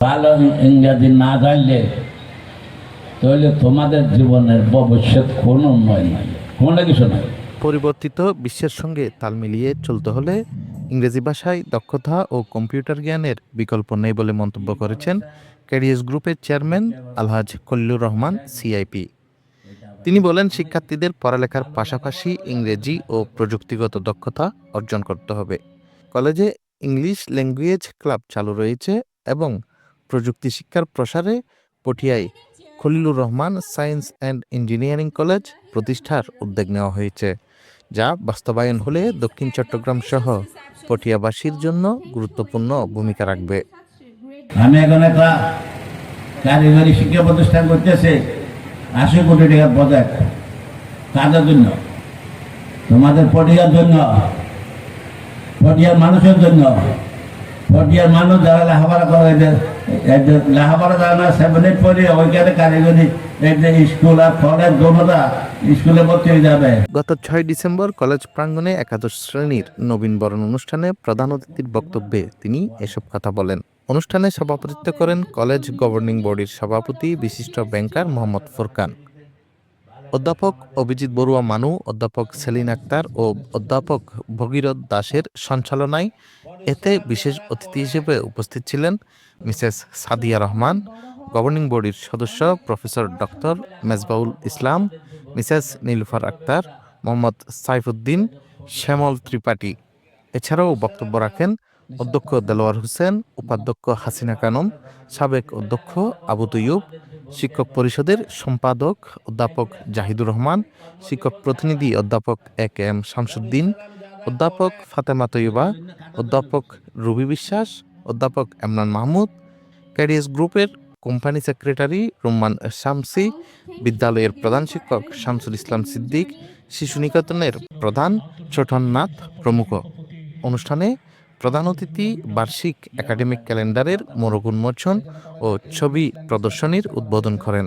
ভালো ইংরেজি না জানলে তাহলে তোমাদের জীবনের ভবিষ্যৎ কোনো উন্নয়ন নাই, কোনো কিছু নাই। পরিবর্তিত বিশ্বের সঙ্গে তাল মিলিয়ে চলতে হলে ইংরেজি ভাষায় দক্ষতা ও কম্পিউটার জ্ঞানের বিকল্প নেই বলে মন্তব্য করেছেন ক্যারিয়াস গ্রুপের চেয়ারম্যান আলহাজ খলিলুর রহমান সিআইপি। তিনি বলেন, শিক্ষার্থীদের পড়ালেখার পাশাপাশি ইংরেজি ও প্রযুক্তিগত দক্ষতা অর্জন করতে হবে। কলেজে ইংলিশ ল্যাঙ্গুয়েজ ক্লাব চালু রয়েছে এবং প্রযুক্তি শিক্ষার প্রসারে পটিয়ায় Khalilur Rahman science and engineering college প্রতিষ্ঠার উদ্যোগ নেওয়া হয়েছে, যা বাস্তবায়ন হলে দক্ষিণ চট্টগ্রাম সহ পটিয়াবাসীর জন্য গুরুত্বপূর্ণ ভূমিকা রাখবে। আমি এখন একটা কারিগরি শিক্ষা প্রতিষ্ঠান করতেছি, 80 কোটি টাকার প্রজেক্ট। কাদের জন্য? তোমাদের পটিয়ার জন্য, পটিয়ার মানুষের জন্য। পটিয়ার মানুষ যারা লেখাপড়া করে, লেখাপড়া যারা না 7-8 পড়ে ওইখানে কারিগরি স্কুল আর কলেজ দোনোটা স্কুলে ভর্তি হয়ে যাবে। গত 6 ডিসেম্বর কলেজ প্রাঙ্গণে একাদশ শ্রেণীর নবীনবরণ অনুষ্ঠানে প্রধান অতিথির বক্তব্যে তিনি এসব কথা বলেন। অনুষ্ঠানে সভাপতিত্ব করেন কলেজ গভর্নিং বডির সভাপতি বিশিষ্ট ব্যাংকার মোহাম্মদ ফুরকান। অধ্যাপক অভিজিৎ বড়ুয়া মানু, অধ্যাপক সেলিন আক্তার ও অধ্যাপক ভগীরথ দাসের সঞ্চালনায় এতে বিশেষ অতিথি হিসেবে উপস্থিত ছিলেন মিসেস সাদিয়া রহমান, গভর্নিং বডির সদস্য প্রফেসর ডক্টর মেজবাউল ইসলাম, মিসেস নীলুফার আক্তার, মোহাম্মদ সাইফুদ্দিন, শ্যামল ত্রিপাঠী। এছাড়াও বক্তব্য রাখেন অধ্যক্ষ দেলোয়ার হোসেন, উপাধ্যক্ষ হাসিনা কানম, সাবেক অধ্যক্ষ আবু তৈয়ুব, শিক্ষক পরিষদের সম্পাদক অধ্যাপক জাহিদুর রহমান, শিক্ষক প্রতিনিধি অধ্যাপক এ.কে.এম. শামসুদ্দিন, অধ্যাপক ফাতেমা তৈয়বা, অধ্যাপক রুবি বিশ্বাস, অধ্যাপক এমরান মাহমুদ, ক্যারিয়াস গ্রুপের কোম্পানি সেক্রেটারি রুম্মান শামসি, বিদ্যালয়ের প্রধান শিক্ষক শামসুল ইসলাম সিদ্দিক, শিশু নিকেতনের প্রধান ছোটন নাথ প্রমুখ। অনুষ্ঠানে প্রধান অতিথি বার্ষিক একাডেমিক ক্যালেন্ডারের মোড়ক উন্মোচন ও ছবি প্রদর্শনীর উদ্বোধন করেন।